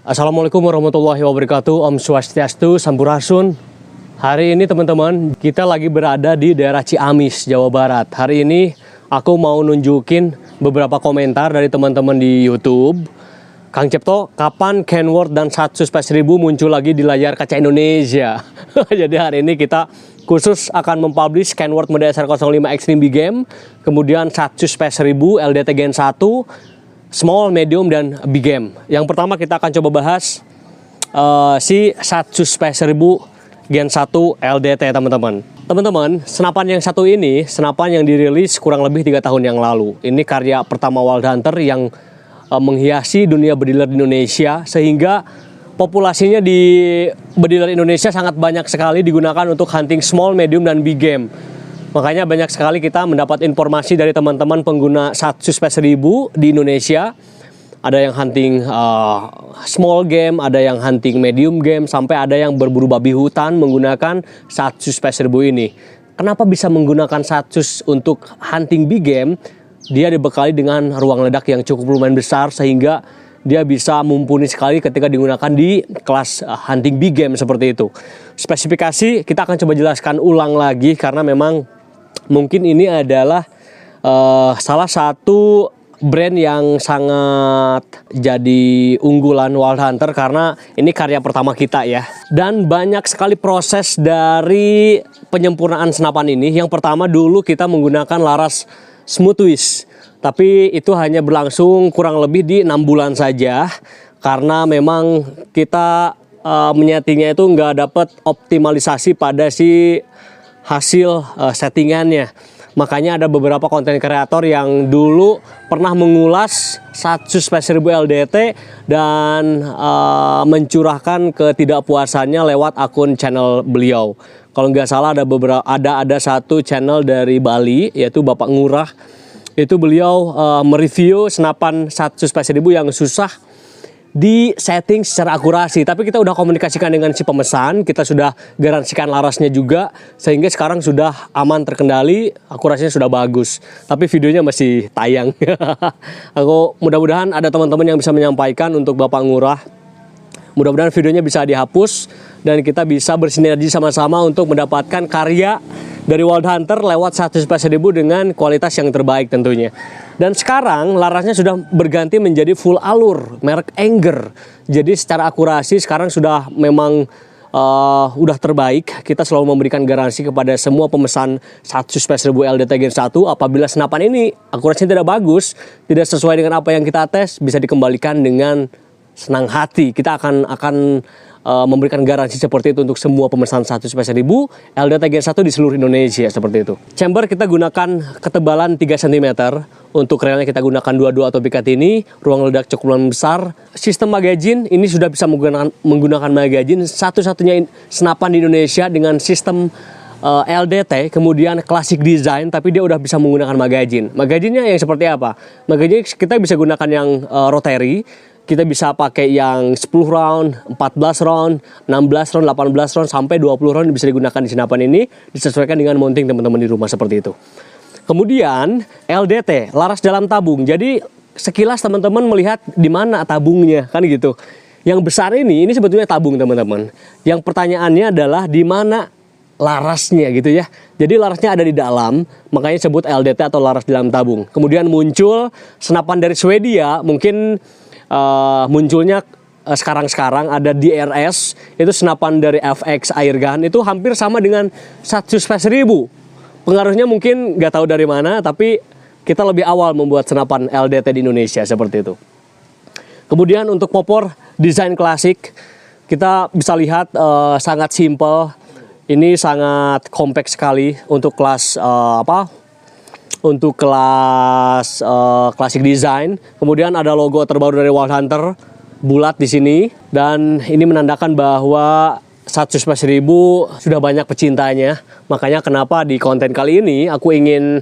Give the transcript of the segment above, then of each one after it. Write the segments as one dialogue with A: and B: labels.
A: Assalamualaikum warahmatullahi wabarakatuh. Om Swastiastu, Sampurasun. Hari ini teman-teman, kita lagi berada di daerah Ciamis, Jawa Barat. Hari ini aku mau nunjukin beberapa komentar dari teman-teman di YouTube. Kang Cipto, kapan Kenworth dan Satsu Space 1000 muncul lagi di layar kaca Indonesia? Jadi hari ini kita khusus akan mempublish Kenworth Mode SR05 Extreme Big Game, kemudian Satsu Space 1000 LDT Gen 1, Small, Medium, dan Big Game. Yang pertama kita akan coba bahas si Satsu Space 1000 Gen 1 LDT teman-teman. Teman-teman, senapan yang satu ini, senapan yang dirilis kurang lebih 3 tahun yang lalu. Ini karya pertama Wild Hunter yang menghiasi dunia bediler di Indonesia, sehingga populasinya di bediler Indonesia sangat banyak sekali digunakan untuk hunting small, medium, dan big game. Makanya banyak sekali kita mendapat informasi dari teman-teman pengguna Satsu Space 1000 di Indonesia. Ada yang hunting small game, ada yang hunting medium game, sampai ada yang berburu babi hutan menggunakan Satsu Space 1000 ini. Kenapa bisa menggunakan Satsu untuk hunting big game? Dia dibekali dengan ruang ledak yang cukup lumayan besar, sehingga dia bisa mumpuni sekali ketika digunakan di kelas hunting big game seperti itu. Spesifikasi kita akan coba jelaskan ulang lagi, karena memang mungkin ini adalah salah satu brand yang sangat jadi unggulan Wild Hunter, karena ini karya pertama kita ya. Dan banyak sekali proses dari penyempurnaan senapan ini. Yang pertama dulu kita menggunakan laras smooth twist, tapi itu hanya berlangsung kurang lebih di 6 bulan saja, karena memang kita menyetingnya itu nggak dapat optimalisasi pada si hasil settingannya. Makanya ada beberapa konten kreator yang dulu pernah mengulas Satsu Space 1000 LDT dan mencurahkan ketidakpuasannya lewat akun channel beliau. Kalau nggak salah ada satu channel dari Bali, yaitu Bapak Ngurah. Itu beliau mereview senapan Satsu Space 1000 yang susah di setting secara akurasi, tapi kita udah komunikasikan dengan si pemesan, kita sudah garansikan larasnya juga, sehingga sekarang sudah aman terkendali, akurasinya sudah bagus. Tapi videonya masih tayang. Aku mudah-mudahan ada teman-teman yang bisa menyampaikan untuk Bapak Ngurah. Mudah-mudahan videonya bisa dihapus dan kita bisa bersinergi sama-sama untuk mendapatkan karya dari Wild Hunter lewat Satsu Space 1000 dengan kualitas yang terbaik tentunya. Dan sekarang larasnya sudah berganti menjadi full alur merek Anger. Jadi secara akurasi sekarang sudah memang udah terbaik. Kita selalu memberikan garansi kepada semua pemesan Satsu Space 1000 LDT Gen 1. Apabila senapan ini akurasinya tidak bagus, tidak sesuai dengan apa yang kita tes, bisa dikembalikan dengan senang hati. Kita akan memberikan garansi seperti itu untuk semua pemesan Satsu Space 1000 LDT Gen 1 di seluruh Indonesia, seperti itu. Chamber kita gunakan ketebalan 3 cm. Untuk relnya kita gunakan 22 atau Picatinny. Ruang ledak cukup lumayan besar. Sistem magazine ini sudah bisa menggunakan magazine, satu-satunya senapan di Indonesia dengan sistem LDT, kemudian classic design, tapi dia udah bisa menggunakan magazine. Magazinenya yang seperti apa? Magazine kita bisa gunakan yang rotary. Kita bisa pakai yang 10 round, 14 round, 16 round, 18 round, sampai 20 round bisa digunakan di senapan ini. Disesuaikan dengan mounting teman-teman di rumah seperti itu. Kemudian LDT, laras dalam tabung. Jadi sekilas teman-teman melihat di mana tabungnya, kan gitu. Yang besar ini sebetulnya tabung teman-teman. Yang pertanyaannya adalah di mana larasnya gitu ya. Jadi larasnya ada di dalam, makanya sebut LDT atau laras dalam tabung. Kemudian muncul senapan dari Swedia, mungkin munculnya sekarang ada DRS, itu senapan dari FX Airgun, itu hampir sama dengan Satsu Space 1000. Pengaruhnya mungkin nggak tahu dari mana, tapi kita lebih awal membuat senapan LDT di Indonesia seperti itu. Kemudian untuk popor desain klasik, kita bisa lihat sangat simple. Ini sangat compact sekali untuk kelas untuk kelas classic design. Kemudian ada logo terbaru dari Wild Hunter bulat di sini, dan ini menandakan bahwa Satsu Space 1000 sudah banyak pecintanya. Makanya kenapa di konten kali ini aku ingin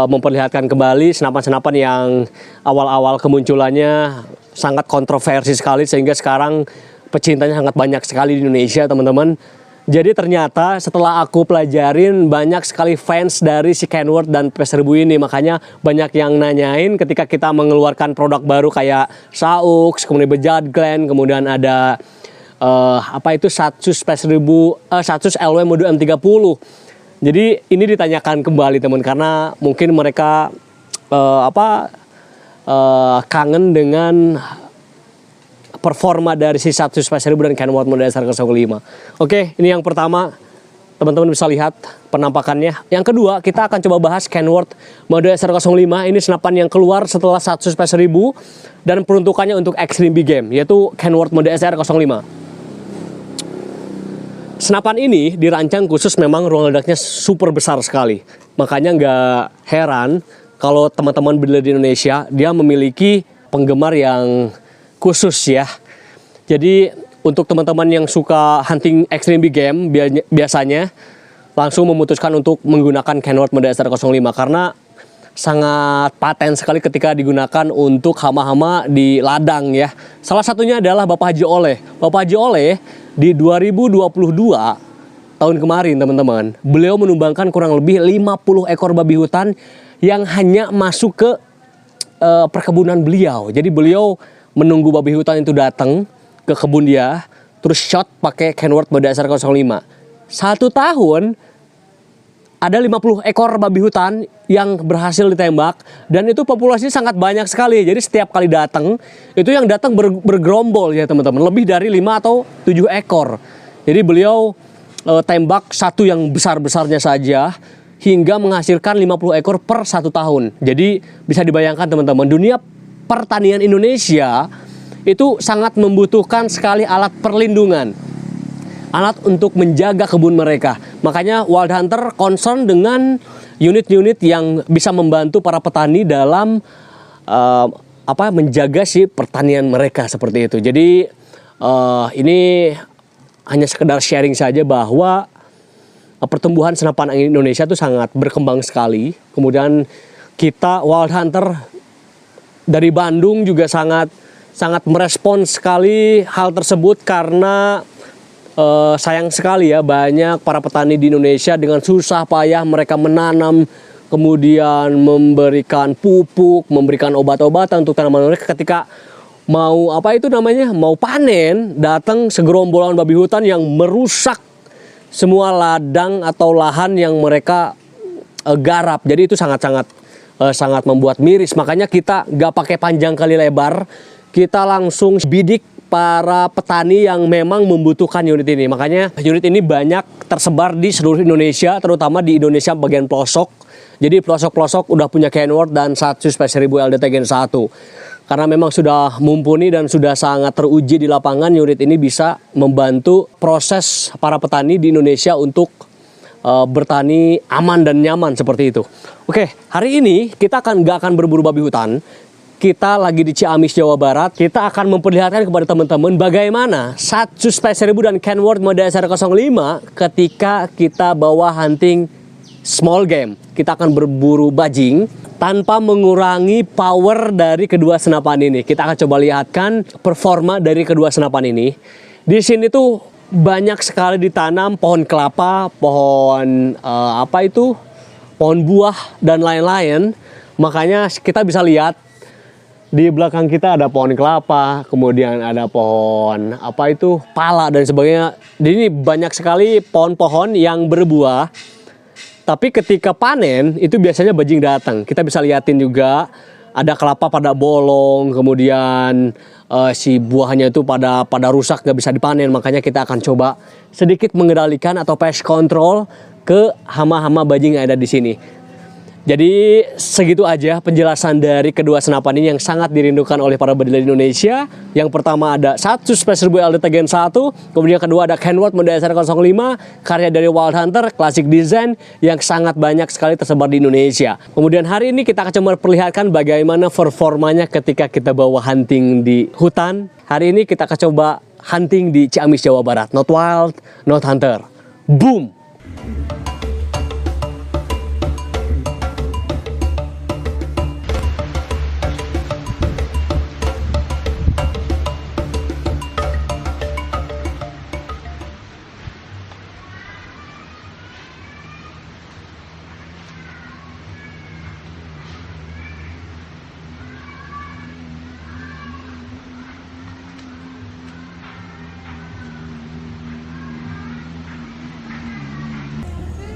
A: memperlihatkan kembali senapan-senapan yang awal-awal kemunculannya sangat kontroversi sekali, sehingga sekarang pecintanya sangat banyak sekali di Indonesia teman-teman. Jadi ternyata setelah aku pelajarin banyak sekali fans dari si Kenworth dan P1000 ini. Makanya banyak yang nanyain ketika kita mengeluarkan produk baru kayak Saux, kemudian Bejat Glen, kemudian ada Satsus P1000, Satsus LW Mode M30. Jadi ini ditanyakan kembali teman, karena mungkin mereka kangen dengan performa dari si Satsus P1000 dan Kenworth model SR05. Oke, ini yang pertama, teman-teman bisa lihat penampakannya. Yang kedua, kita akan coba bahas Kenworth model SR05. Ini senapan yang keluar setelah Satsus P1000 dan peruntukannya untuk Extreme Big Game, yaitu Kenworth model SR05. Senapan ini dirancang khusus, memang ruang ledaknya super besar sekali. Makanya nggak heran kalau teman-teman beli di Indonesia, dia memiliki penggemar yang khusus ya. Jadi untuk teman-teman yang suka hunting extreme big game, biasanya langsung memutuskan untuk menggunakan Kenworth model SR05 karena sangat paten sekali ketika digunakan untuk hama-hama di ladang ya. Salah satunya adalah Bapak Haji Oleh. Bapak Haji Oleh di 2022 tahun kemarin teman-teman, beliau menumbangkan kurang lebih 50 ekor babi hutan yang hanya masuk ke perkebunan beliau. Jadi beliau menunggu babi hutan itu datang ke kebun dia, terus shot pakai Kenworth model SR05. 1 tahun ada 50 ekor babi hutan yang berhasil ditembak, dan itu populasinya sangat banyak sekali. Jadi setiap kali datang, itu yang datang bergerombol ya teman-teman, lebih dari 5 atau 7 ekor. Jadi beliau tembak satu yang besar-besarnya saja hingga menghasilkan 50 ekor per 1 tahun. Jadi bisa dibayangkan teman-teman, dunia pertanian Indonesia itu sangat membutuhkan sekali alat perlindungan, alat untuk menjaga kebun mereka. Makanya Wild Hunter concern dengan unit-unit yang bisa membantu para petani dalam menjaga si pertanian mereka seperti itu. Jadi ini hanya sekedar sharing saja bahwa pertumbuhan senapan angin Indonesia itu sangat berkembang sekali. Kemudian kita Wild Hunter dari Bandung juga sangat merespons sekali hal tersebut, karena sayang sekali ya, banyak para petani di Indonesia dengan susah payah mereka menanam, kemudian memberikan pupuk, memberikan obat-obatan untuk tanaman mereka, ketika mau mau panen, datang segerombolan babi hutan yang merusak semua ladang atau lahan yang mereka garap. Jadi itu sangat membuat miris. Makanya kita gak pakai panjang kali lebar, kita langsung bidik para petani yang memang membutuhkan unit ini. Makanya unit ini banyak tersebar di seluruh Indonesia, terutama di Indonesia bagian pelosok. Jadi pelosok-pelosok udah punya Kenworth dan Satsus P1000 LDT Gen 1. Karena memang sudah mumpuni dan sudah sangat teruji di lapangan, unit ini bisa membantu proses para petani di Indonesia untuk bertani aman dan nyaman seperti itu. Oke, hari ini kita gak akan berburu babi hutan. Kita lagi di Ciamis, Jawa Barat. Kita akan memperlihatkan kepada teman-teman bagaimana Satsus P1000 dan Kenworth model SR05 ketika kita bawa hunting small game. Kita akan berburu bajing tanpa mengurangi power dari kedua senapan ini. Kita akan coba lihatkan performa dari kedua senapan ini. Di sini tuh banyak sekali ditanam pohon kelapa, pohon pohon buah dan lain-lain. Makanya kita bisa lihat di belakang kita ada pohon kelapa, kemudian ada pohon pala dan sebagainya. Jadi ini banyak sekali pohon-pohon yang berbuah. Tapi ketika panen itu biasanya bajing datang. Kita bisa liatin juga ada kelapa pada bolong, kemudian si buahnya itu pada rusak, gak bisa dipanen. Makanya kita akan coba sedikit mengendalikan atau pest control ke hama-hama bajing yang ada di sini. Jadi segitu aja penjelasan dari kedua senapan ini yang sangat dirindukan oleh para budidaya di Indonesia. Yang pertama ada Satsus P1000 LDT Gen 1, kemudian kedua ada Kenworth model SR05, karya dari Wild Hunter, klasik design yang sangat banyak sekali tersebar di Indonesia. Kemudian hari ini kita akan coba perlihatkan bagaimana performanya ketika kita bawa hunting di hutan. Hari ini kita akan coba hunting di Ciamis, Jawa Barat. Not wild, not hunter. Boom!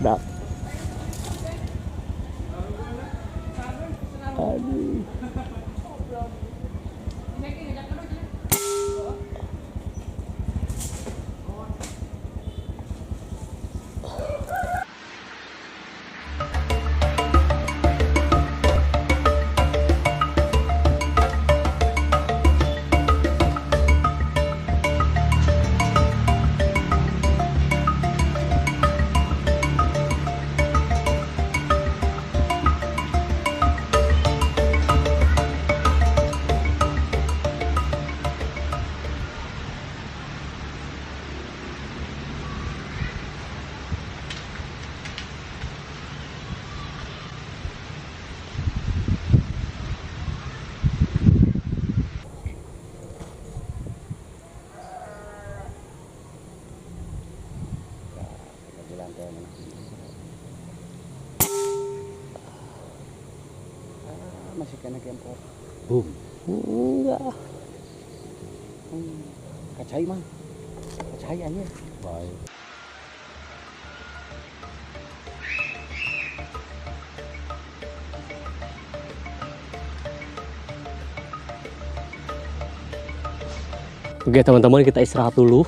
A: Dak. Aduh.
B: Masih kena kempor.
A: Enggak.
B: Kacai mah. Kacai aja.
A: Baik. Oke teman-teman, kita istirahat dulu.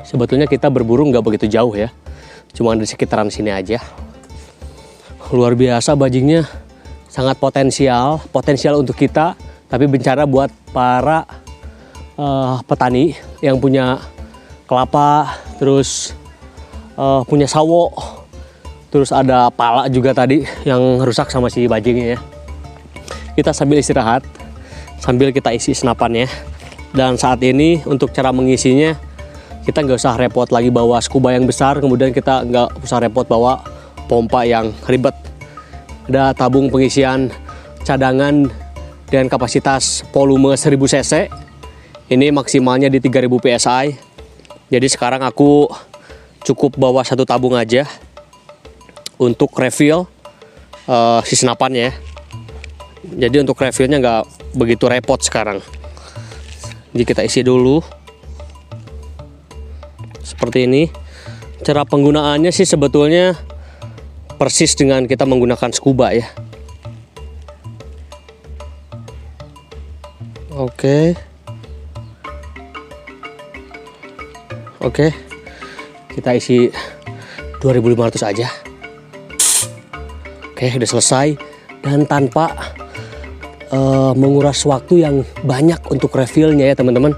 A: Sebetulnya kita berburu nggak begitu jauh ya, cuma di sekitaran sini aja. Luar biasa bajingnya, sangat potensial untuk kita, tapi bencana buat para petani yang punya kelapa, terus punya sawo, terus ada pala juga tadi yang rusak sama si bajingnya ya. Kita sambil istirahat, sambil kita isi senapannya. Dan saat ini untuk cara mengisinya, kita nggak usah repot lagi bawa scuba yang besar, kemudian kita nggak usah repot bawa pompa yang ribet. Ada tabung pengisian cadangan dengan kapasitas volume 1000 cc. Ini maksimalnya di 3000 psi. Jadi sekarang aku cukup bawa satu tabung aja untuk refill si senapannya. Jadi untuk refillnya nggak begitu repot sekarang. Jadi kita isi dulu seperti ini. Cara penggunaannya sih sebetulnya persis dengan kita menggunakan scuba ya. Oke, kita isi 2500 aja. Oke, udah selesai dan tanpa menguras waktu yang banyak untuk refillnya ya teman-teman.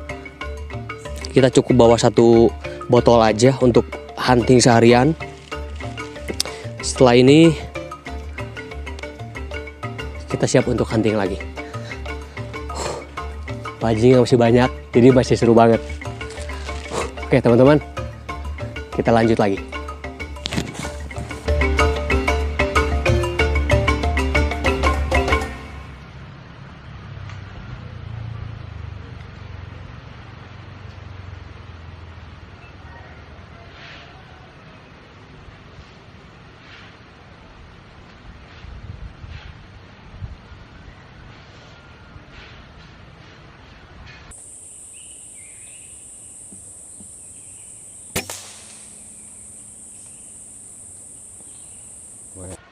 A: Kita cukup bawa satu botol aja untuk hunting seharian. Setelah ini kita siap untuk hunting lagi. Bajing masih banyak, jadi masih seru banget. Oke teman-teman, kita lanjut lagi.
B: Boleh.